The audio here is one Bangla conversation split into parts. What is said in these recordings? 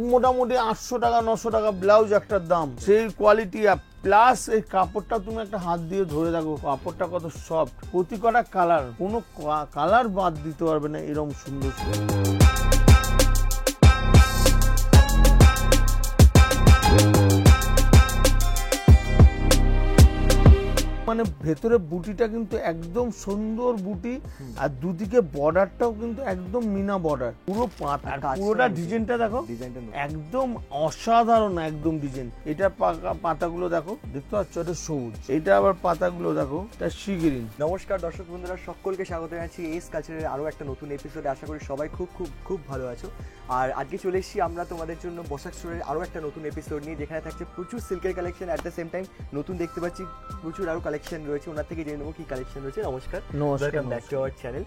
মোটামুটি 800 টাকা 900 টাকা ব্লাউজ একটার দাম, সেই কোয়ালিটি প্লাস এই কাপড়টা তুমি একটা হাত দিয়ে ধরে দেখো কাপড়টা কত সফট, প্রতি কটা কালার, কোনো কালার বাদ দিতে পারবে না, এরকম সুন্দর মানে ভেতরে বুটিটা কিন্তু একদম সুন্দর বুটি, আর দুদিকে বর্ডারটাও কিন্তু একদম মিনা বর্ডার, পুরো পুরোটা ডিজাইনটা দেখো, একদম অসাধারণ একদম ডিজাইন। এটা পাতাগুলো দেখো, দেখতে পাচ্ছ এটা সবুজ, এটা আবার পাতাগুলো দেখো এটা সি গ্রিন। নমস্কার দর্শক বন্ধুরা, সকলকে স্বাগত জানাচ্ছি এস কালচারের আরো একটা নতুন এপিসোডে। আশা করি সবাই খুব খুব খুব ভালো আছো। আর আজকে চলে এসেছি আমরা তোমাদের জন্য বসাক স্টোরের আরো একটা নতুন এপিসোড নিয়ে, যেখানে থাকছে প্রচুর সিল্কের collection, at the same time নতুন দেখতে পাচ্ছি প্রচুর আরো কালেকশন রয়েছে, ওনার থেকে জেনে নেবো কি কালেকশন রয়েছে। নমস্কার, welcome back to our channel.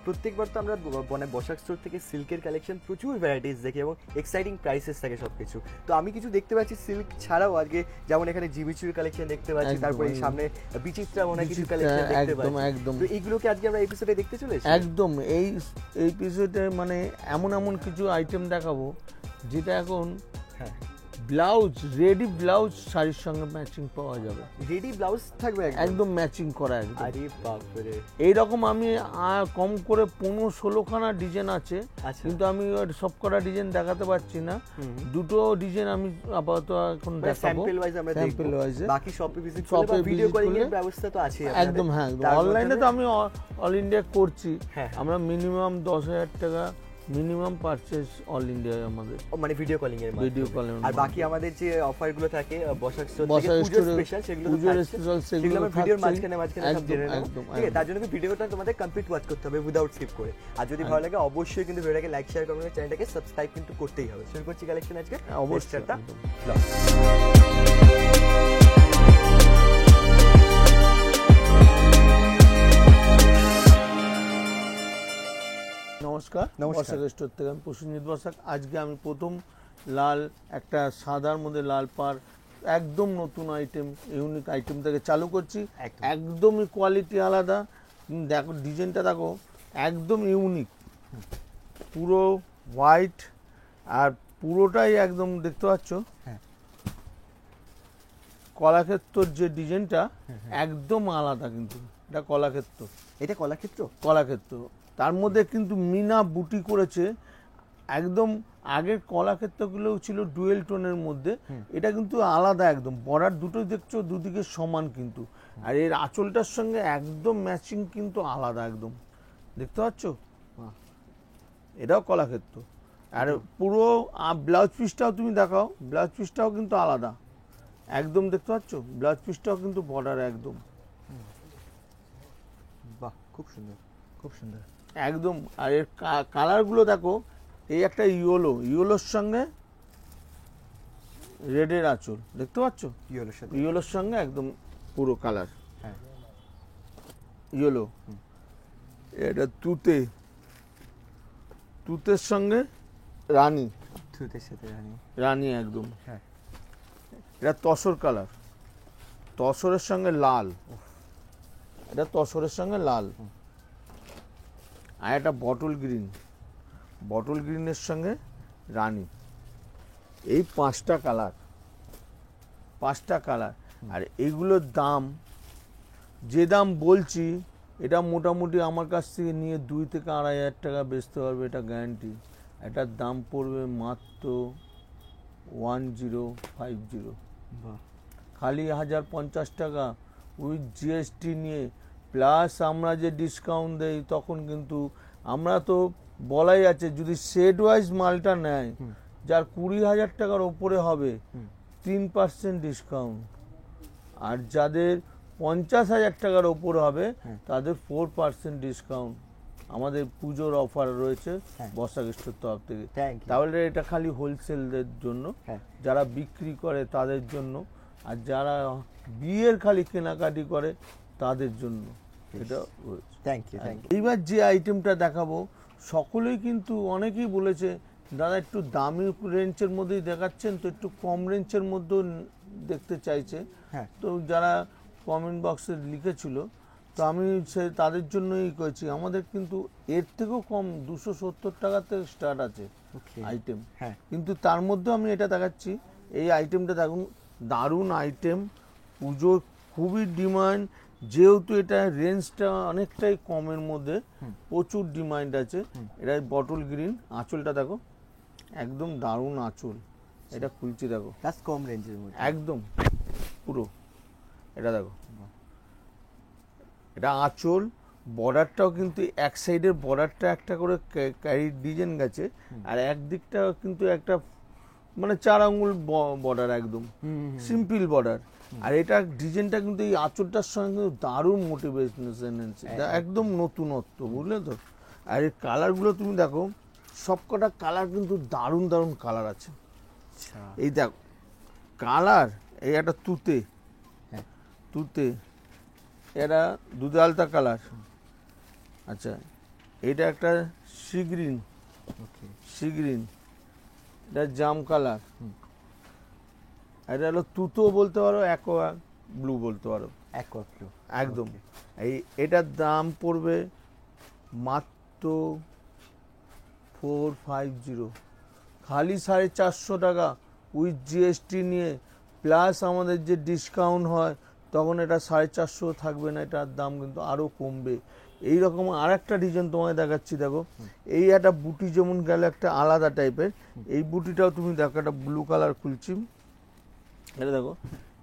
প্রত্যেকবার তো আমরা মানে বসাক স্টোর থেকে সিল্কের কালেকশন প্রচুর ভ্যারাইটিস দেখি এবং এক্সাইটিং প্রাইসেস থাকে সবকিছু। তো আমি কিছু দেখতে পাচ্ছি সিল্ক ছাড়াও আজকে, যেমন এখানে জিবিচুর কালেকশন দেখতে পাচ্ছি, তারপরে সামনে বিচিত্রা মনে কিছু কালেকশন দেখতে পাচ্ছি। একদম তো এইগুলোকে আজকে আমরা এপিসোডে দেখতে চলেছি। একদম এই এপিসোডে মানে এমন কিছু আইটেম দেখাবো যেটা এখন ব্লাউজ, রেডি ব্লাউজ শাড়ির সঙ্গে ম্যাচিং পাওয়া যাবে, রেডি ব্লাউজ থাকবে একদম ম্যাচিং করা একদম। আরে বাপ রে, এইরকম আমি কম করে 15-16 খানা ডিজাইন আছে, কিন্তু আমি সব কটা ডিজাইন দেখাতে পারছি না, দুটো ডিজাইন আমি আপাতত এখন দেখাবো স্যাম্পল ওয়াইজ, আমরা স্যাম্পল ওয়াইজ, বাকি শপে ভিজিট করলে ভিডিও কলিং এর ব্যবস্থা তো আছে একদম। হ্যাঁ, অনলাইনে তো আমি অল ইন্ডিয়া করছি, আমরা মিনিমাম 10,000 টাকা মিনিমাম পারচেজ অল ইন্ডিয়ায় আমাদের, মানে ভিডিও কলিং এর আর বাকি আমাদের যে অফার গুলো থাকে বসাক স্টোর থেকে পুজো স্পেশাল, সেগুলো আমরা ভিডিওর মাঝখানে সব জেনে নেব। ঠিক আছে, তার জন্য ভিডিওটা তোমাদের কমপ্লিট ওয়াচ করতে হবে উইদাউট স্কিপ করে। আর যদি ভালো লাগে অবশ্যই কিন্তু ভিডিওটাকে লাইক শেয়ার করবেন, চ্যানেলটাকে সাবস্ক্রাইব কিন্তু করতেই হবে। শুরু করছি কালেকশন আজকে, অবশ্যই একটা নমস্কার, বসাক স্টোর থেকে আমি প্রসেনজিৎ বসাক। আজকে আমি প্রথম লাল একটা সাদার মধ্যে লাল পার একদম নতুন আইটেম, ইউনিক আইটেম থেকে চালু করছি, একদমই কোয়ালিটি আলাদা। দেখো ডিজাইনটা দেখো, একদম ইউনিক, পুরো হোয়াইট আর পুরোটাই একদম দেখতে পাচ্ছ কলাক্ষেত্রর যে ডিজাইনটা একদম আলাদা, কিন্তু এটা কলাক্ষেত্র, এটা কলাক্ষেত্র তার মধ্যে কিন্তু মিনা বুটি করেছে একদম। আগের কলাক্ষেত্রগুলো ছিল ডুয়েল টোনের মধ্যে, এটা কিন্তু আলাদা একদম, বর্ডার দুটো দেখছো দুদিকে সমান কিন্তু, আর এর আঁচলটার সঙ্গে একদম ম্যাচিং কিন্তু আলাদা একদম, দেখতে পাচ্ছ এটাও কলাক্ষেত্র। আর পুরো ব্লাউজ পিসটাও তুমি দেখাও, ব্লাউজ পিসটাও কিন্তু আলাদা একদম, দেখতে পাচ্ছ ব্লাউজ পিসটাও কিন্তু বর্ডার একদম, বাহ খুব সুন্দর, খুব সুন্দর একদম। আর এর কালারগুলো দেখো, এই একটা ইয়েলোর সঙ্গে রেডের আঁচল, দেখতে পাচ্ছ ইয়েলোর সঙ্গে একদম পুরো কালার, ইয়েলো। এটা তুতের সঙ্গে রানী, তুতের সাথে রানী একদম। এটা তসর কালার, তসরের সঙ্গে লাল, এটা তসরের সঙ্গে লাল। আর একটা বটল গ্রিনের সঙ্গে রানী, এই পাঁচটা কালার। আর এগুলোর দাম, যে দাম বলছি, এটা মোটামুটি আমার কাছ থেকে নিয়ে 2 থেকে 2,500 টাকা বেচতে পারবে, এটা গ্যারান্টি। এটার দাম পড়বে মাত্র 1050, খালি 1050 টাকা উইথ জিএসটি নিয়ে, প্লাস আমরা যে ডিসকাউন্ট দেই, তখন কিন্তু আমরা তো বলাই আছে, যদি সেট ওয়াইজ মালটা নেয় যার 20,000 টাকার ওপরে হবে 3% ডিসকাউন্ট, আর যাদের 50,000 টাকার ওপরে হবে তাদের 4% ডিসকাউন্ট আমাদের পুজোর অফার রয়েছে বসাক স্টোর তরফ থেকে। তাহলে এটা খালি হোলসেলদের জন্য, যারা বিক্রি করে তাদের জন্য, আর যারা বিয়ের খালি কেনাকাটি করে তাদের জন্য এটা রয়েছে। এইবার যে আইটেমটা দেখাবো, সকলেই কিন্তু অনেকেই বলেছে দাদা একটু দামি রেঞ্জের মধ্যেই দেখাচ্ছেন, তো একটু কম রেঞ্জের মধ্যেও দেখতে চাইছে। তো যারা কমেন্ট বক্সে লিখেছিল, তো আমি তাদের জন্যই করেছি। আমাদের কিন্তু এর থেকেও কম 270 টাকা থেকে স্টার্ট আছে, ওকে আইটেম, হ্যাঁ কিন্তু তার মধ্যে আমি এটা দেখাচ্ছি, এই আইটেমটা দেখুন দারুণ আইটেম, পুজোর খুবই ডিমান্ড, যেহেতু এটা রেঞ্জটা অনেকটাই কমের মধ্যে, প্রচুর ডিমান্ড আছে। এটা বটল গ্রিন, আঁচলটা দেখো একদম দারুণ আঁচল, এটা খুলছি দেখো প্লাস কম রেঞ্জের মধ্যে একদম পুরো, এটা দেখো এটা আঁচল, বর্ডারটাও কিন্তু এক সাইডের বর্ডারটা একটা করে ক্যারি ডিজাইন গেছে, আর একদিকটা কিন্তু একটা মানে 4 আঙ্গুল বর্ডার, একদম সিম্পল বর্ডার। আর এটা ডিজাইনটা কিন্তু এই আঁচলটার সঙ্গে কিন্তু দারুণ মোটিভেশন, একদম নতুনত্ব, বুঝলে তো। আর এই কালারগুলো তুমি দেখো, সবকটা কালার কিন্তু দারুণ দারুণ কালার আছে। আচ্ছা এই দেখো কালার, এই একটা তুতে, তুতে, এটা দুধে আলতা কালার, আচ্ছা এটা একটা সি গ্রিন, ওকে সি গ্রিন, এটা জাম কালার, এটা হলো তুতো বলতে পারো, অ্যাকোয়া ব্লু বলতে পারো, অ্যাকোয়া ব্লু একদম। এই এটার দাম পড়বে মাত্র 450, খালি 450 টাকা উইথ জিএসটি নিয়ে, প্লাস আমাদের যে ডিসকাউন্ট হয় তখন এটা 450 থাকবে না, এটার দাম কিন্তু আরও কমবে। এইরকম আর একটা ডিজাইন তোমায় দেখাচ্ছি, দেখো এই একটা বুটি যেমন গেল একটা আলাদা টাইপের, এই বুটিটাও তুমি দেখো, একটা ব্লু কালার খুলছি, এটা দেখো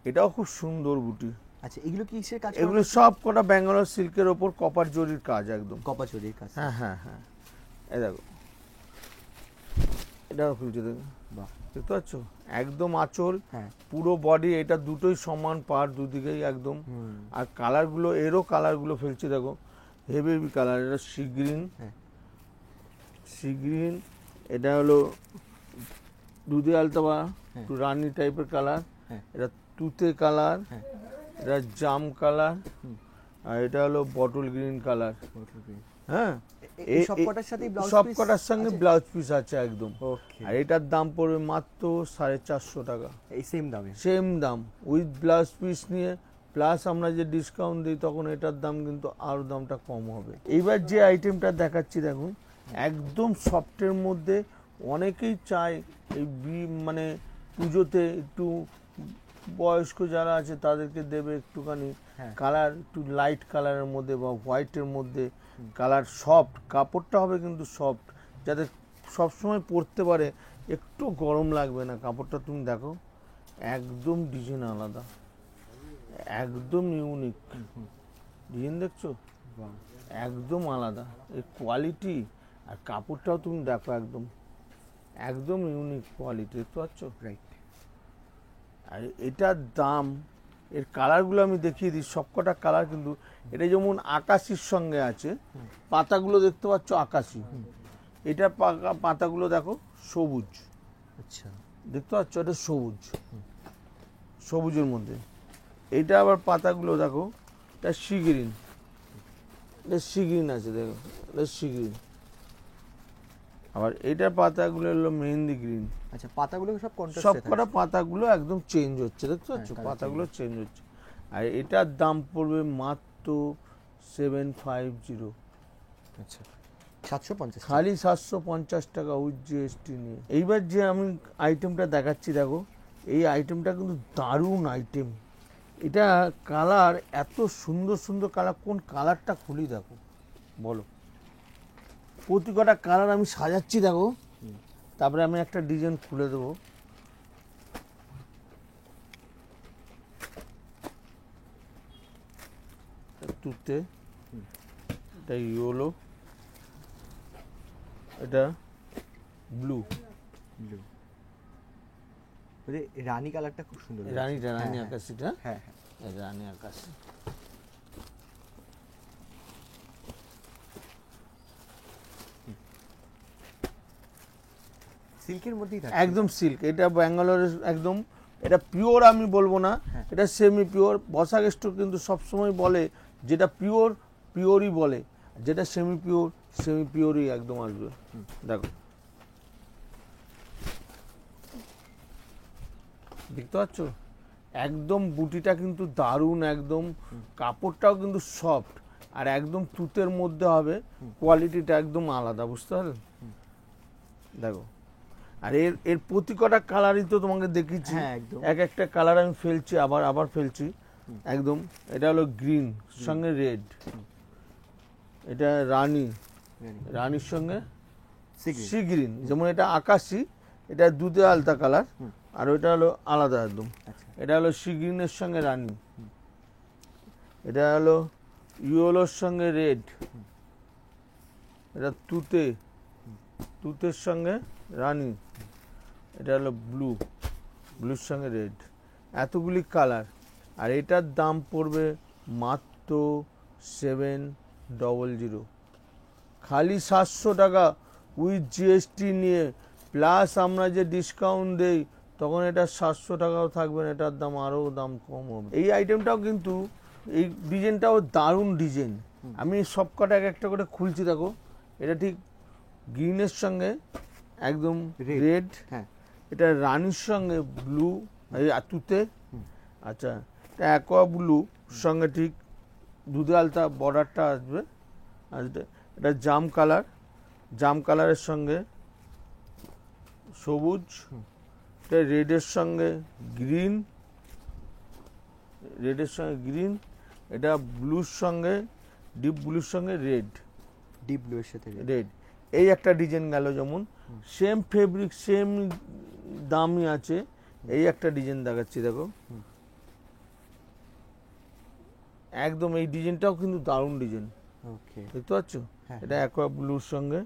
এটাও খুব সুন্দর বুটি। আচ্ছা এগুলো কি কিসের কাজ? এগুলো সব কটা ব্যাঙ্গালোর সিল্কের ওপর কপার জরির কাজ, একদম কপা চুরির কাজ। হ্যাঁ হ্যাঁ হ্যাঁ, এই দেখো এটাও খুলছে, দেখো বাহ দেখতে পাচ্ছ একদম আঁচল, হ্যাঁ পুরো বডি, এটা দুটোই সমান পার দুদিকেই একদম। আর কালারগুলো, এরও কালারগুলো ফেলছি দেখো, হেভি কালার, এটা সি গ্রিন, হ্যাঁ সি গ্রিন, এটা হলো দুধে আলতাবা, হ্যাঁ। একটু রানি টাইপের কালার, হ্যাঁ এটা তুতে কালার, হ্যাঁ এটা জাম কালার, আর এটা হলো বটল গ্রিন কালার। হ্যাঁ এই সবকটার সাথেই ব্লাউজ সব কটার সঙ্গে ব্লাউজ পিস আছে একদম। ওকে আর এটার দাম পড়বে মাত্র 450 টাকা, এই সেম দামে। সেম দাম উইথ ব্লাউজ পিস নিয়ে, প্লাস আমরা যে ডিসকাউন্ট দিই তখন এটার দাম কিন্তু আরও দামটা কম হবে। এইবার যে আইটেমটা দেখাচ্ছি দেখুন, একদম সফটের মধ্যে, অনেকেই চায় এই মানে পুজোতে একটু বয়স্ক যারা আছে তাদেরকে দেবে একটুখানি হ্যাঁ। কালার, একটু লাইট কালারের মধ্যে বা হোয়াইটের মধ্যে কালার, সফট কাপড়টা হবে কিন্তু সফট, যাতে সবসময় পরতে পারে, একটু গরম লাগবে না। কাপড়টা তুমি দেখো একদম ডিজাইন আলাদা, একদম ইউনিক ডিজাইন, দেখছো একদম আলাদা, এই কোয়ালিটি আর কাপড়টাও তুমি দেখো একদম একদম ইউনিক কোয়ালিটি, দেখতে পাচ্ছ। রাইট। আর এটার দাম, এর কালারগুলো আমি দেখিয়ে দিই, সবকটা কালার কিন্তু, এটা যেমন আকাশির সঙ্গে আছে, পাতাগুলো দেখতে পাচ্ছ আকাশি, এটার পাতাগুলো দেখো সবুজ, আচ্ছা দেখতে পাচ্ছ এটা সবুজ, সবুজের মধ্যে। এইটা আবার পাতাগুলো দেখো, এটা সি গ্রিন, এটা সি গ্রিন আছে, দেখো এটা সি গ্রিন। আবার এইটার পাতাগুলো হলো মেহেন্দি গ্রিন। আচ্ছা পাতাগুলো সব কন্ট্রাস্ট, সবকটা পাতাগুলো একদম চেঞ্জ হচ্ছে, দেখতে পাচ্ছ হ্যাঁ, পাতাগুলো চেঞ্জ হচ্ছে। আর এটার দাম পড়বে মাত্র 750, আচ্ছা 750 খালি 750 টাকা উইথ জিএসটি নিয়ে। এইবার যে আমি আইটেমটা দেখাচ্ছি দেখো, এই আইটেমটা কিন্তু দারুণ আইটেম, এটা কালার এত সুন্দর সুন্দর কালার, কোন কালারটা খুলি দেখো বলো, প্রতি কটা কালার আমি সাজাচ্ছি দেখো, তারপরে আমি একটা ডিজাইন খুলে দেবো। তুতে, এটা ইয়েলো, এটা ব্লু, ব্লু, রানী কালারটা খুব সুন্দর, রানীটা, রানী হ্যাঁ, আকাশিটা, হ্যাঁ হ্যাঁ এই রানী আকাশি। সিল্কের মধ্যেই থাকে একদম সিল্ক, এটা ব্যাঙ্গালোরের একদম, এটা পিওর আমি বলবো না, হ্যাঁ। এটা সেমি পিওর। বসাক স্টোর কিন্তু সবসময় বলে যেটা পিওর পিওরই বলে, যেটা সেমি পিওর সেমি পিওরই একদম আসবে। দেখো দেখতে পাচ্ছ একদম বুটিটা কিন্তু দারুণ, একদম কাপড়টাও কিন্তু সফট, আর একদম তুতের মধ্যে হবে, কোয়ালিটিটা একদম আলাদা, বুঝতে পারলেন। দেখো আর এর এর প্রতি কটা কালারই তো তোমাকে দেখিয়েছি। হ্যাঁ, একদম। এক একটা কালার আমি ফেলছি, আবার ফেলছি। একদম এটা হলো গ্রিন সঙ্গে রেড, এটা রানীর সঙ্গে সি গ্রিন, যেমন এটা আকাশি, এটা দুধে আলতা কালার, আর ওইটা হলো আলাদা একদম। আচ্ছা। এটা হলো সি গ্রিনের সঙ্গে রানী, এটা হলো ইয়েলোর সঙ্গে রেড, এটা তুতের সঙ্গে রানী, এটা হলো ব্লুর সঙ্গে রেড। এতগুলি কালার, আর এটার দাম পড়বে মাত্র 700, খালি 700 টাকা উইথ জিএসটি নিয়ে, প্লাস আমরা যে ডিসকাউন্ট দেই তখন এটা 700 টাকাও থাকবে না, এটার দাম আরও দাম কম হবে। এই আইটেমটাও কিন্তু, এই ডিজাইনটাও দারুণ ডিজাইন। আমি সব কটা এক একটা করে খুলছি, দেখো এটা ঠিক গ্রিনের সঙ্গে একদম রেড, হ্যাঁ, এটা রানীর সঙ্গে ব্লু, এই তুতে। আচ্ছা, এটা অ্যাকোয়া ব্লু সঙ্গে ঠিক দুধে আলতা বর্ডারটা আসবে। আর এটা জাম কালারের সঙ্গে সবুজ, এটা রেডের সঙ্গে গ্রিন, এটা ব্লুর সঙ্গে ডিপ ব্লুর সঙ্গে রেড, ডিপ ব্লু এর সাথে রেড। এই একটা ডিজাইন গেল, যেমন সেম ফেব্রিক সেম দামই আছে। এই একটা ডিজাইন দেখাচ্ছি, দেখো একদম এই ডিজাইনটাও কিন্তু দারুণ ডিজাইন, ওকে, দেখতে পাচ্ছ? হ্যাঁ, এটা অ্যাকোয়া ব্লুর সঙ্গে,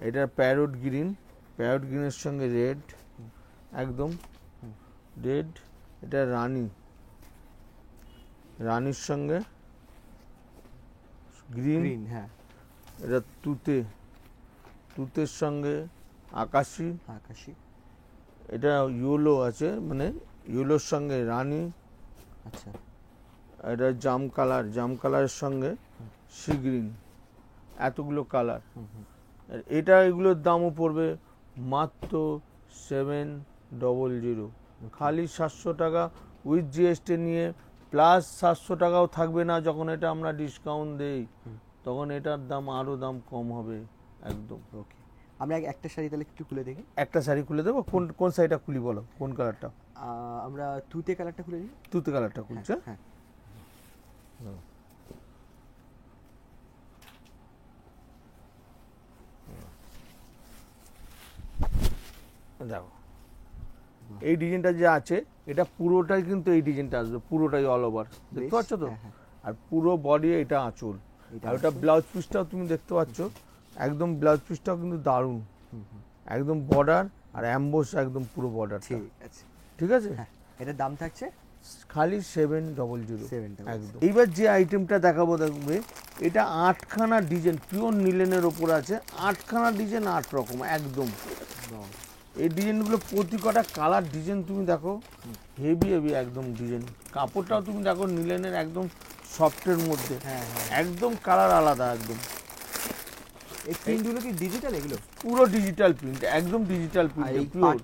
এটা প্যারট গ্রিনের সঙ্গে রেড, একদম রেড। এটা রানীর সঙ্গে গ্রিন, হ্যাঁ, এটা তুতের সঙ্গে আকাশি, এটা ইয়েলো আছে, মানে ইয়েলোর সঙ্গে রানী। আচ্ছা, এটা জাম কালারের সঙ্গে সি গ্রিন, এতগুলো কালার। এটা এগুলোর দামও পড়বে মাত্র 700, খালি 700 টাকা উইথ জিএসটি নিয়ে, প্লাস 700 টাকাও থাকবে না যখন এটা আমরা ডিসকাউন্ট দেই, তখন এটার দাম আরও দাম কম হবে একদম। ওকে, আমরা একটা শাড়ি তাহলে একটু খুলে দেখি। একটা শাড়ি খুলে দেবো, কোন শাড়িটা খুলি বলো, কোন কালারটা? আমরা তুতে কালারটা খুলে দিই। তুতে কালারটা খুলছে। হ্যাঁ, দেখো এই ডিজাইনটা যে আছে, এটা পুরোটাই কিন্তু এই ডিজাইনটা আসবে, পুরোটাই অল ওভার, দেখতে পাচ্ছ তো? আর পুরো বডি এটা আঁচল, আর ওটা ব্লাউজ পিসটাও তুমি দেখতে পাচ্ছ, একদম ব্লাউজ পিসটাও কিন্তু দারুণ, একদম বর্ডার আর অ্যাম্বোস একদম পুরো বর্ডার। ঠিক আছে, এটার দাম থাকছে খালি 700 একদম। 700। এইবার যে আইটেমটা দেখাবো, দেখবে এটা 8খানা ডিজাইন পিওর নিলেনের ওপর আছে, 8খানা ডিজাইন 8 রকম একদম। এই ডিজাইনগুলো প্রতি কটা কালার ডিজাইন তুমি দেখো, হেভি একদম ডিজাইন। কাপড়টাও তুমি দেখো নিলেনের একদম সফটের মধ্যে, একদম কালার আলাদা একদম। এই প্রিন্টগুলো কি ডিজিটাল? এগুলো পুরো ডিজিটাল প্রিন্ট, একদম ডিজিটাল প্রিন্ট পিওর।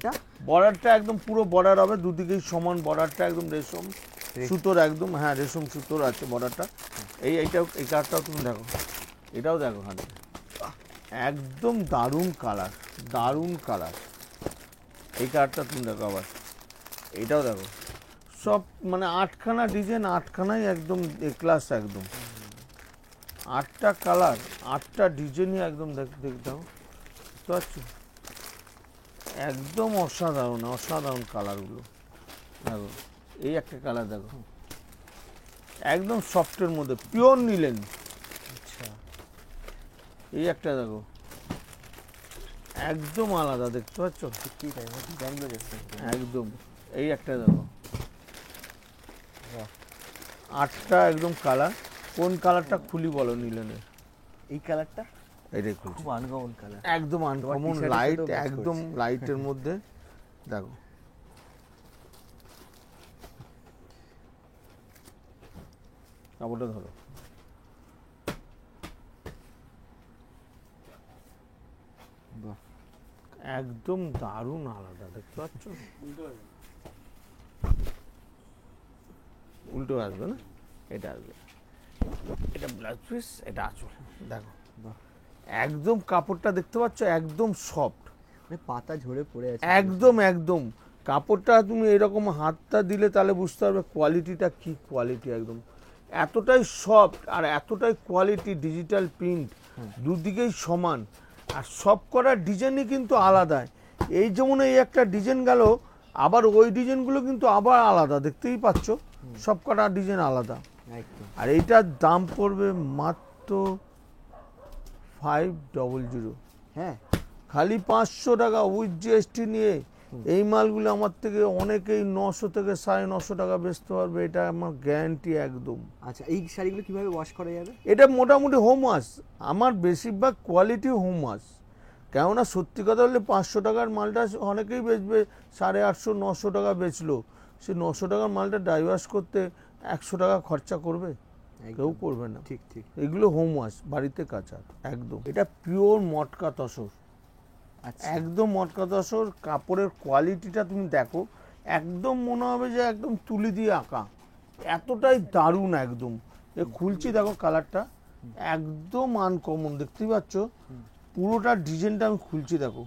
বর্ডারটা একদম পুরো বর্ডার হবে, দুদিকেই সমান বর্ডারটা, একদম রেশম সুতোর, একদম হ্যাঁ রেশম সুতোর আছে বর্ডারটা। এই কালারটাও তুমি দেখো, এটাও দেখো হাতে, একদম দারুণ কালার। এই কালারটা তুমি দেখো, আবার এটাও দেখো, সব মানে 8খানা ডিজাইন, 8খানাই একদম এ ক্লাস, একদম 8টা কালার, 8টা ডিজাইনই একদম দেখতে দাও, বুঝতে পারছো? একদম অসাধারণ কালারগুলো দেখো। এই একটা কালার দেখো, একদম সফটের মধ্যে পিওর নিলেন। আচ্ছা, এই একটা দেখো, একদম আলাদা, দেখতে পাচ্ছ? একদম। এই একটা দেখো, 8টা একদম কালার। কোন কালারটা খুলি বলো নিলেনের? এই কালারটা, এটাই খুলছি, খুব আনকমন কালার, একদম আনকমন লাইট, একদম লাইটের মধ্যে দেখো। কাপড়টা ধরো, একদম দারুণ আলাদা, দেখতে পাচ্ছ? উল্টো আসবে না, এটা আসবে, এটা ব্লাউজ পিস, এটা আঁচল, দেখো একদম কাপড়টা দেখতে পাচ্ছ, একদম সফট, মানে পাতা ঝরে পড়ে আছে। একদম একদম কাপড়টা তুমি এরকম হাতটা দিলে তাহলে বুঝতে পারবে কোয়ালিটিটা কি কোয়ালিটি, একদম এতটাই সফট আর এতটাই কোয়ালিটি। ডিজিটাল প্রিন্ট দুদিকেই সমান, আর সব করা ডিজাইনই কিন্তু আলাদা। এই যেমন এই একটা ডিজাইন গেল, আবার ওই ডিজাইনগুলো কিন্তু আবার আলাদা, দেখতেই পাচ্ছ সব কটা ডিজাইন আলাদা। একদম। আর এইটার দাম পড়বে মাত্র 500। হ্যাঁ, খালি 500 টাকা উইথ জিএসটি নিয়ে। এই মালগুলো আমার থেকে অনেকেই 900 থেকে 950 টাকা বেচতে পারবে, এটা আমার গ্যারান্টি একদম। আচ্ছা এই শাড়িগুলো কিভাবে ওয়াশ করা যাবে? এটা মোটামুটি হোম ওয়াশ, আমার বেশিরভাগ কোয়ালিটি হোম ওয়াশ। কেননা সত্যি কথা বললে 500 টাকার মালটা অনেকেই বেচবে 850 900 টাকা বেচলো, সে 900 টাকার মালটা ড্রাই ওয়াশ করতে 100 টাকা খরচা করবে? কেউ করবে না। ঠিক ঠিক। এগুলো হোম ওয়াশ, বাড়িতে কাঁচা একদম। এটা পিওর মটকা তসর, আচ্ছা একদম মটকা তসর। কাপড়ের কোয়ালিটিটা তুমি দেখো, একদম মনে হবে যে একদম তুলি দিয়ে আঁকা, এতটাই দারুণ একদম। এ খুলছি দেখো কালারটা একদম আনকমন, দেখতেই পাচ্ছ পুরোটা ডিজাইনটা আমি খুলছি দেখো।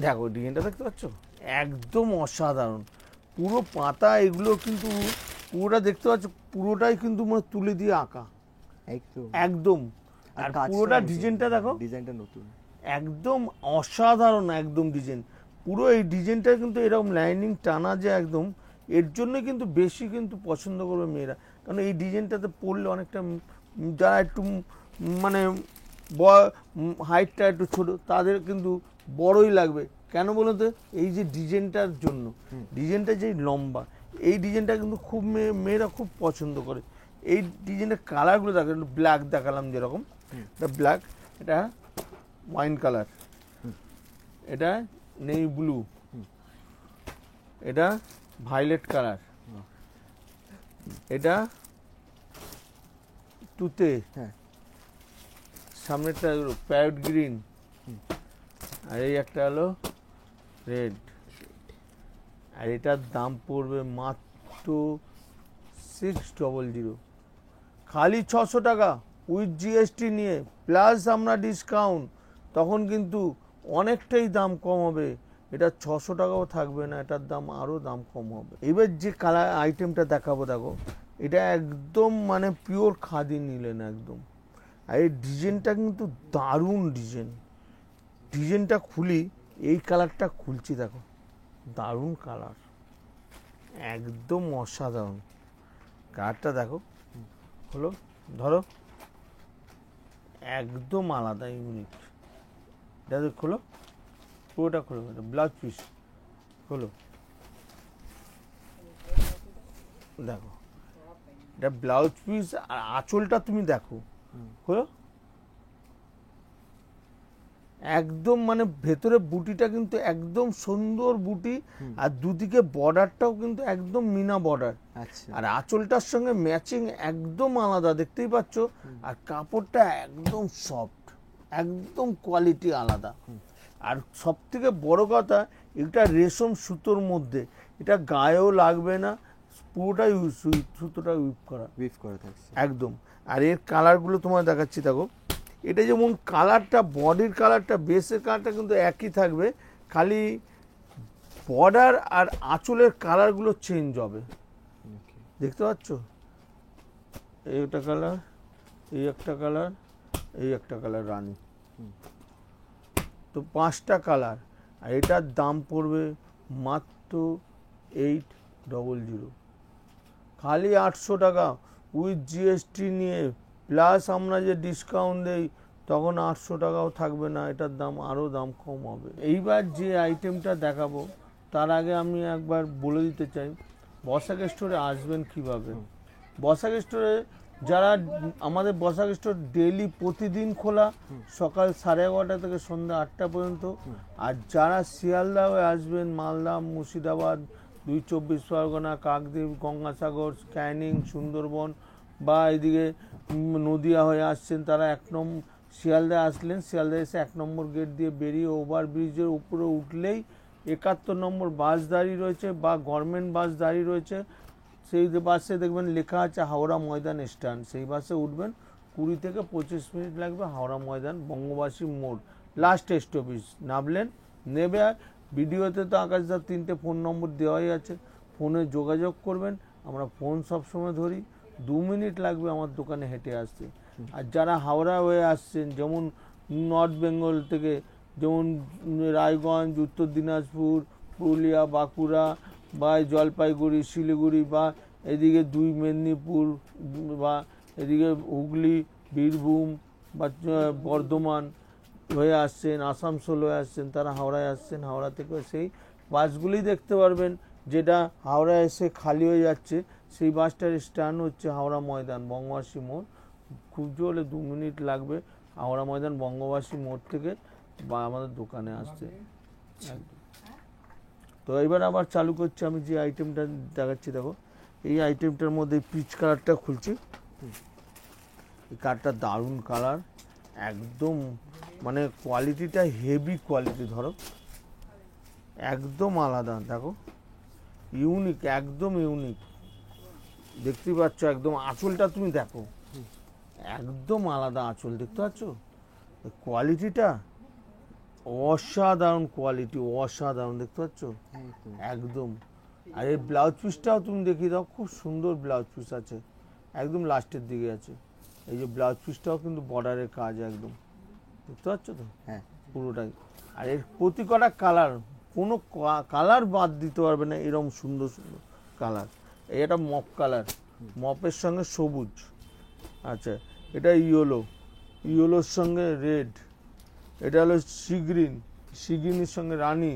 দেখো ডিজাইনটা দেখতে পাচ্ছ, একদম অসাধারণ। পুরো পাতা এগুলো কিন্তু পুরোটা দেখতে পাচ্ছ, পুরোটাই কিন্তু মানে তুলি দিয়ে আঁকা একদম একদম। আর পুরোটা ডিজাইনটা দেখো, ডিজাইনটা নতুন, একদম অসাধারণ একদম ডিজাইন। পুরো এই ডিজাইনটা কিন্তু এরকম লাইনিং টানা যে একদম, এর জন্য কিন্তু বেশি কিন্তু পছন্দ করবে মেয়েরা। কারণ এই ডিজাইনটাতে পরলে অনেকটা যারা একটু মানে হাইটটা একটু ছোট, তাদের কিন্তু বড়ই লাগবে। কেন বলো তো? এই যে ডিজাইনটার জন্য, ডিজাইনটা যে লম্বা, এই ডিজাইনটা কিন্তু খুব মেয়েরা খুব পছন্দ করে। এই ডিজাইনের কালারগুলো দেখো, ব্ল্যাক দেখালাম যেরকম, এটা ব্ল্যাক, এটা ওয়াইন কালার, এটা নেই ব্লু, এটা ভায়োলেট কালার, এটা তুতে, হ্যাঁ সামনেরটা প্যারট গ্রিন, আর এই একটা হলো রেড। আর এটার দাম পড়বে মাত্র 600, খালি 600 টাকা উইথ জিএসটি নিয়ে প্লাস আমরা ডিসকাউন্ট, তখন কিন্তু অনেকটাই দাম কম হবে। এটা 600 টাকাও থাকবে না, এটার দাম আরও দাম কম হবে। এবার যে কালার আইটেমটা দেখাবো দেখো, এটা একদম মানে পিওর খাদি নিলেন একদম। আর এই ডিজাইনটা কিন্তু দারুণ ডিজাইন। ডিজাইনটা খুলি, এই কালারটা খুলছি দেখো, দারুণ কালার, একদম অসাধারণ কালারটা দেখো। হলো ধরো, একদম আলাদা ইউনিক। এটা খোলো, পুরোটা খোলো, এটা ব্লাউজ পিস খোলো, দেখো এটা ব্লাউজ পিস। আর আঁচলটা তুমি দেখো, খোলো, একদম মানে ভেতরে বুটিটা কিন্তু একদম সুন্দর বুটি, আর দুদিকে বর্ডারটাও কিন্তু একদম মিনা বর্ডার। আচ্ছা আর আঁচলটার সঙ্গে ম্যাচিং একদম আলাদা, দেখতেই পাচ্ছ। আর কাপড়টা একদম সফট, একদম কোয়ালিটি আলাদা। আর সব থেকে বড় কথা, এটা রেশম সুতোর মধ্যে, এটা গায়েও লাগবে না, পুরোটাই সুতোটা উইভ করা থাকছে একদম। আর এর কালারগুলো তোমার দেখাচ্ছি দেখো, এটা যেমন কালারটা, বডির কালারটা, বেসের কালারটা কিন্তু একই থাকবে, খালি বর্ডার আর আঁচলের কালারগুলো চেঞ্জ হবে। দেখতে পাচ্ছ, এই একটা কালার, এই একটা কালার, এই একটা কালার রানী, তো 5টা কালার। আর এটার দাম পড়বে মাত্র 800, খালি 800 টাকা উইথ জিএসটি নিয়ে প্লাস আমরা যে ডিসকাউন্ট দেই, তখন 800 টাকাও থাকবে না, এটার দাম আরও দাম কম হবে। এইবার যে আইটেমটা দেখাবো, তার আগে আমি একবার বলে দিতে চাই বসাক স্টোরে আসবেন কিভাবে। বসাক স্টোরে যারা, আমাদের বসাক স্টোর ডেইলি প্রতিদিন খোলা, সকাল 11:30 থেকে সন্ধ্যা 8টা পর্যন্ত। আর যারা শিয়ালদা হয়ে আসবেন, মালদা, মুর্শিদাবাদ, 2 24 পরগনা, কাকদ্বীপ, গঙ্গাসাগর, ক্যানিং, সুন্দরবন, বা এদিকে নদিয়া হয়ে আসছেন, তারা শিয়ালদা আসলেন, শিয়ালদা এসে 1 নম্বর গেট দিয়ে বেরিয়ে ওভারব্রিজের উপরে উঠলেই 71 নম্বর বাস দাঁড়িয়ে রয়েছে, বা গভর্নমেন্ট বাস দাঁড়িয়ে রয়েছে। সেই বাসে দেখবেন লেখা আছে হাওড়া ময়দান স্ট্যান্ড, সেই বাসে উঠবেন, 20 থেকে 25 মিনিট লাগবে, হাওড়া ময়দান বঙ্গবাসী মোড়, লাস্ট স্টপেজ। নামলেন, নেবে। ভিডিওতে তো আকাশদার 3টে ফোন নম্বর দেওয়াই আছে, ফোনে যোগাযোগ করবেন। আমরা ফোন সবসময় ধরি। 2 মিনিট লাগবে আমার দোকানে হেঁটে আসতে। আর যারা হাওড়া হয়ে আসছেন, যেমন নর্থ বেঙ্গল থেকে, যেমন রায়গঞ্জ, উত্তর দিনাজপুর, পুরুলিয়া, বাঁকুড়া বা জলপাইগুড়ি, শিলিগুড়ি বা এদিকে 2 মেদিনীপুর বা এদিকে হুগলি, বীরভূম বা বর্ধমান হয়ে আসছেন, আসানসোল হয়ে আসছেন, তারা হাওড়ায় আসছেন। হাওড়া থেকে সেই বাসগুলি দেখতে পারবেন, যেটা হাওড়া এসে খালি হয়ে যাচ্ছে, সেই বাসটার স্ট্যান্ড হচ্ছে হাওড়া ময়দান বঙ্গবাসী মোড়। খুব জোরে 2 মিনিট লাগবে হাওড়া ময়দান বঙ্গবাসী মোড় থেকে বা আমাদের দোকানে আসছে। তো এবার আবার চালু করছি, আমি যে আইটেমটা দেখাচ্ছি দেখো, এই আইটেমটার মধ্যে পিচ কালারটা খুলছি। এই কালারটা দারুণ কালার, একদম মানে কোয়ালিটিটা হেভি কোয়ালিটি, ধরো একদম আলাদা, দেখো ইউনিক, একদম ইউনিক। দেখতেই পাচ্ছ, একদম আঁচলটা তুমি দেখো, একদম আলাদা আঁচল, দেখতে পাচ্ছ কোয়ালিটিটা, অসাধারণ কোয়ালিটি, অসাধারণ, দেখতে পাচ্ছ একদম। আর এই ব্লাউজ পিসটাও তুমি দেখিয়ে দাও, খুব সুন্দর ব্লাউজ পিস আছে, একদম লাস্টের দিকে আছে। এই যে ব্লাউজ পিসটাও কিন্তু বর্ডারের কাজ, একদম দেখতে পাচ্ছ তো, হ্যাঁ পুরোটাই। আর এর প্রতি কটা কালার, কোনো কালার বাদ দিতে পারবে না, এরকম সুন্দর সুন্দর কালার। এটা মপ কালার, মপের সঙ্গে সবুজ, আচ্ছা এটা ইয়েলো, ইয়েলোর সঙ্গে রেড, এটা হলো সি গ্রিন, সি গ্রিনের সঙ্গে রানী,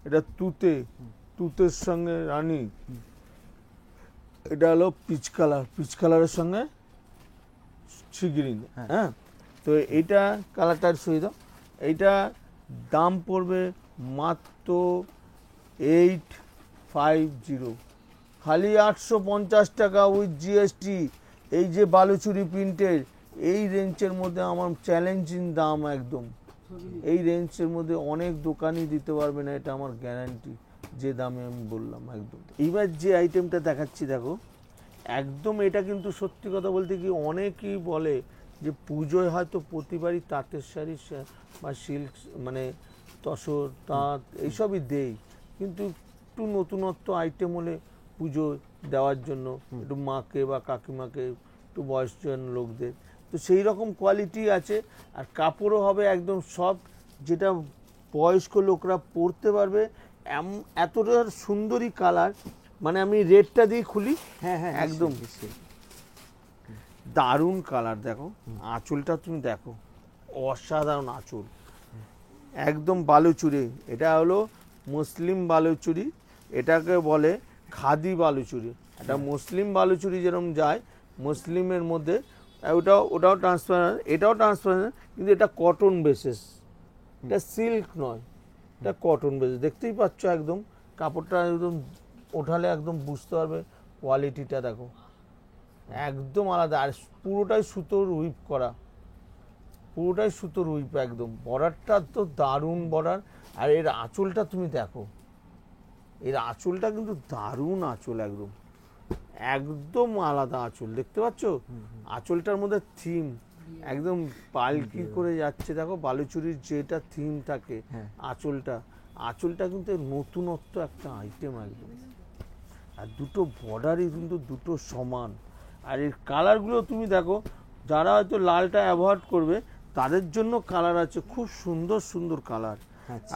এটা তুতে, তুতের সঙ্গে রানী, এটা হলো পিচ কালার, পিচ কালারের সঙ্গে সি গ্রিন। হ্যাঁ, তো এইটা কালারটার সহিত এইটা দাম পড়বে মাত্র 850, খালি 850 টাকা উইথ জিএসটি। এই যে বালুচুরি প্রিন্টের এই রেঞ্জের মধ্যে আমার চ্যালেঞ্জিং দাম একদম। এই রেঞ্জের মধ্যে অনেক দোকানই দিতে পারবে না, এটা আমার গ্যারান্টি, যে দামে আমি বললাম একদম। এইবার যে আইটেমটা দেখাচ্ছি দেখো, একদম এটা কিন্তু সত্যি কথা বলতে কি, অনেকেই বলে যে পুজোয় হয়তো প্রতিবারই তাঁতের শাড়ি বা সিল্ক মানে তসর তাঁত এইসবই দেই, কিন্তু একটু নতুনত্ব আইটেম হলে পুজো দেওয়ার জন্য, একটু মাকে বা কাকিমাকে, একটু বয়স্কজন লোকদের, তো সেই রকম কোয়ালিটি আছে। আর কাপড়ও হবে একদম সফট, যেটা বয়স্ক লোকরা পরতে পারবে। এতটা সুন্দরী কালার, মানে আমি রেডটা দিয়ে খুলি, হ্যাঁ হ্যাঁ একদম দারুণ কালার। দেখো আঁচলটা তুমি দেখো, অসাধারণ আঁচল, একদম বালুচুরি। এটা হলো মুসলিম বালুচুরি, এটাকে বলে খাদি বালুচুরি। এটা মুসলিম বালুচুরি যেরকম যায় মুসলিমের মধ্যে, ওটাও ট্রান্সপারেন্ট, এটাও ট্রান্সপারেন্ট, কিন্তু এটা কটন বেসেস, এটা সিল্ক নয়, এটা কটন বেসেস। দেখতেই পাচ্ছ একদম কাপড়টা একদম ওঠালে একদম বুঝতে পারবে কোয়ালিটিটা, দেখো একদম আলাদা। আর পুরোটাই সুতোর হুইপ করা, পুরোটাই সুতোর হুইপ একদম। বর্ডারটা তো দারুণ বর্ডার। আর এর আঁচলটা তুমি দেখো, এর আঁচলটা কিন্তু দারুণ আঁচল, একদম একদম আলাদা আঁচল, দেখতে পাচ্ছ আঁচলটার মধ্যে থিম, একদম পালকি করে যাচ্ছে। দেখো বালুচুরির যেটা থিম থাকে, আঁচলটা, আঁচলটা কিন্তু নতুনত্ব একটা আইটেম একদম। আর দুটো বর্ডারই কিন্তু দুটো সমান। আর এর কালারগুলো তুমি দেখো, যারা হয়তো লালটা অ্যাভয়েড করবে তাদের জন্য কালার আছে, খুব সুন্দর সুন্দর কালার।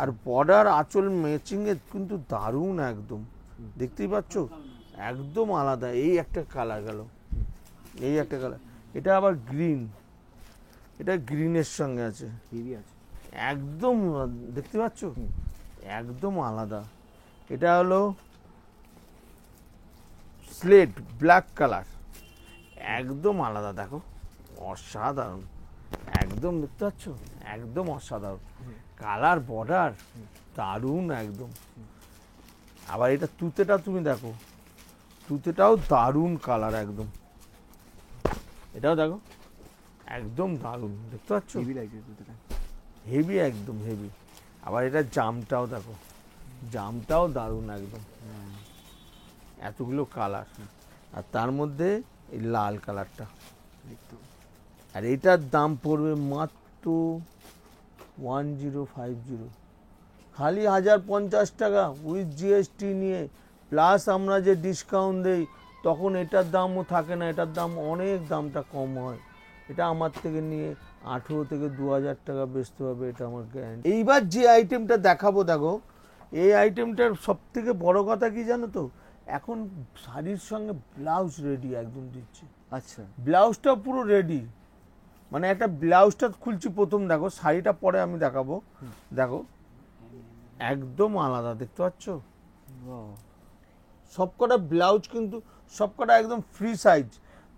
আর বর্ডার আঁচল ম্যাচিংয়ে কিন্তু দারুণ একদম, দেখতেই পাচ্ছ একদম আলাদা। এই একটা কালার গেল, এই একটা কালার। এটা আবার গ্রিন, এটা গ্রিনের সঙ্গে আছে, একদম দেখতে পাচ্ছ একদম আলাদা। এটা হলো স্লেট ব্ল্যাক কালার, একদম আলাদা, দেখো অসাধারণ, একদম দেখতে পাচ্ছ একদম অসাধারণ কালার, বর্ডার দারুণ একদম। আবার এটা তুতেটা তুমি দেখো, তুতেটাও দারুণ কালার একদম, এটাও দেখো একদম দারুণ, দেখতে পাচ্ছ হেভি, একদম হেভি। আবার এটা জামটাও দেখো, জামটাও দারুণ একদম, এতগুলো কালার। আর তার মধ্যে এই লাল কালারটা, আর এটার দাম পড়বে মাত্র 1050, খালি 1050 টাকা উইথ জিএসটি নিয়ে, প্লাস আমরা যে ডিসকাউন্ট দেই তখন এটার দামও থাকে না, এটার দাম অনেক দামটা কম হয়। এটা আমার থেকে নিয়ে 18 থেকে 2000 টাকা বেচতে হবে, এটা আমার গ্যারান্টি। এইবার যে আইটেমটা দেখাবো দেখো, এই আইটেমটার সব থেকে বড় কথা কি জানো তো, এখন শাড়ির সঙ্গে ব্লাউজ রেডি একদম দিচ্ছে। আচ্ছা, ব্লাউজটা পুরো রেডি, মানে একটা ব্লাউজটা খুলছি প্রথম, দেখো শাড়িটা পরে আমি দেখাবো। দেখো একদম আলাদা, দেখতে পাচ্ছ? সবকটা ব্লাউজ কিন্তু সবকটা একদম ফ্রি সাইজ,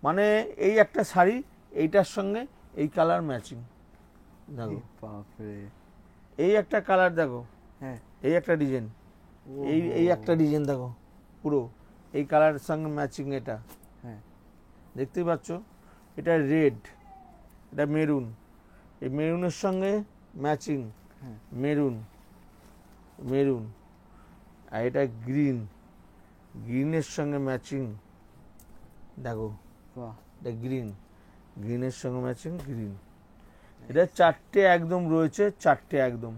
মানে এই একটা শাড়ি এইটার সঙ্গে এই কালার ম্যাচিং। দেখো বাপরে, এই একটা কালার দেখো, হ্যাঁ এই একটা ডিজাইন, এই একটা ডিজাইন দেখো, পুরো এই কালারের সঙ্গে ম্যাচিং। এটা হ্যাঁ দেখতেই পাচ্ছ, এটা রেড, এটা মেরুন, এই মেরুনের সঙ্গে ম্যাচিং, হ্যাঁ মেরুন মেরুন, আর এটা গ্রিন, গ্রিনের সঙ্গে ম্যাচিং। দেখো বাহ, এটা গ্রিন, গ্রিনের সঙ্গে ম্যাচিং গ্রিন। এটা চারটে একদম রয়েছে, চারটে একদম।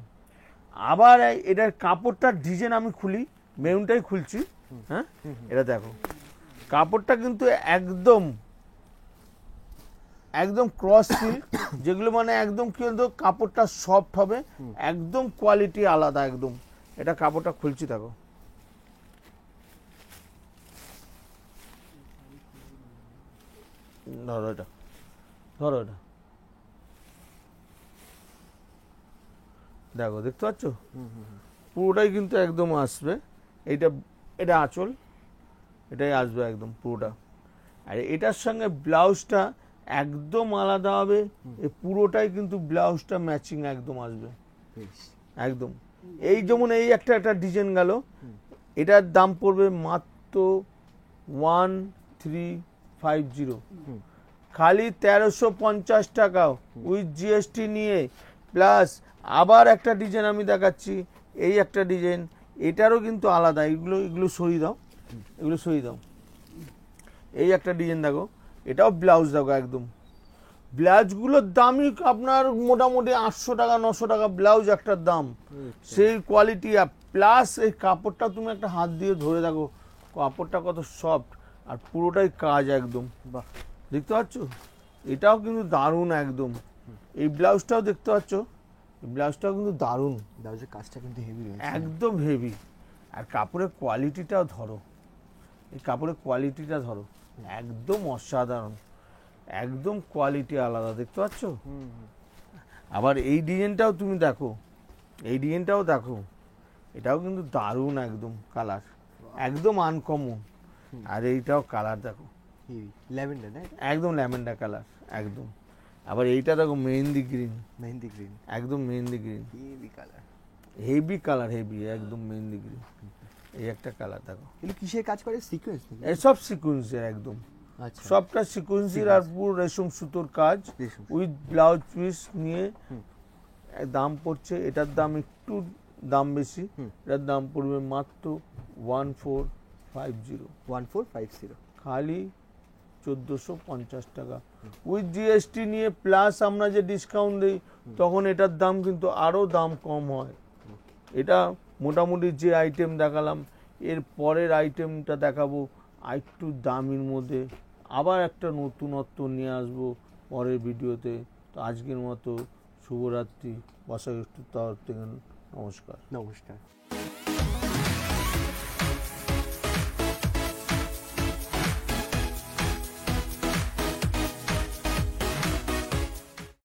আবার এটার কাপড়টার ডিজাইন আমি খুলি, মেরুনটাই খুলছি। হ্যাঁ, এটা দেখো কাপড়টা কিন্তু একদম একদম ক্রস সিল্ক, যেগুলো মানে একদম কি বলতো কাপড়টা সফট হবে, একদম কোয়ালিটি আলাদা একদম। এটা কাপড়টা খুলছি দেখো, ধরো এটা, ধরো এটা, দেখো দেখতে পাচ্ছ, পুরোটাই কিন্তু একদম আসবে। এইটা এটা আঁচল, এটাই আসবে একদম পুরোটা। আর এটার সঙ্গে ব্লাউজটা একদম আলাদা হবে, এই পুরোটাই কিন্তু ব্লাউজটা ম্যাচিং একদম আসবে বেশ, একদম। এই যেমন এই একটা একটা ডিজাইন গেল, এটার দাম পড়বে মাত্র 1350, খালি 1350 টাকা উইথ জিএসটি নিয়ে। প্লাস আবার একটা ডিজাইন আমি দেখাচ্ছি, এই একটা ডিজাইন, এটারও কিন্তু আলাদা। এগুলো এগুলো সরিয়ে দাও, এগুলো সরিয়ে দাও। এই একটা ডিজাইন দেখো, এটাও ব্লাউজ দেখো একদম। ব্লাউজগুলোর দামই আপনার মোটামুটি 800 টাকা 900 টাকা ব্লাউজ একটার দাম, সেই কোয়ালিটি। প্লাস এই কাপড়টা তুমি একটা হাত দিয়ে ধরে দেখো, কাপড়টা কত সফট, আর পুরোটাই কাজ একদম। বাহ, দেখতে পাচ্ছ, এটাও কিন্তু দারুণ একদম। এই ব্লাউজটাও দেখতে পাচ্ছ, এই ব্লাউজটাও কিন্তু দারুণ, ব্লাউজের কাজটা কিন্তু হেভি রয়েছে, একদম হেভি। আর কাপড়ের কোয়ালিটিটাও ধরো, এই কাপড়ের কোয়ালিটিটা ধরো, একদম অসাধারণ, একদম কোয়ালিটি আলাদা, দেখতে পাচ্ছ? আবার এই ডিজাইনটাও তুমি দেখো, এই ডিজাইনটাও দেখো, এটাও কিন্তু দারুণ একদম কালার, একদম আনকমন। আর এইটাও কালার দেখো, হেভি ল্যাভেন্ডার, না একদম ল্যাভেন্ডার কালার একদম। আবার এইটা দেখো মেহেন্দি গ্রিন, মেহেন্দি গ্রিন, একদম mehndi green, heavy colour, heavy colour, heavy একদম মেহেন্দি গ্রিন। এই একটা কালার দেখো, এগুলো কিসের কাজ করে? সিকোয়েন্স? এসব সিকুয়েন্সের একদম, আচ্ছা, সবটা সিকুয়েন্সের আর পুরো রেশম সুতোর কাজ রেশম। উইথ ব্লাউজ পিস নিয়ে। দাম পড়ছে, এটার দাম একটু দাম বেশি, এটার দাম পড়বে মাত্র 1450, 1450, খালি 1450 টাকা উইথ জিএসটি নিয়ে। প্লাস আমরা যে ডিসকাউন্ট দিই তখন এটার দাম কিন্তু আরও দাম কম হয়। এটা মোটামুটি যে আইটেম দেখালাম, এর পরের আইটেমটা দেখাবো আরেকটু দামির মধ্যে, আবার একটা নতুনত্ব নিয়ে আসবো পরের ভিডিওতে। তো আজকের মতো শুভরাত্রি, বসাক একটু তরফ থেকে নমস্কার। নমস্কার।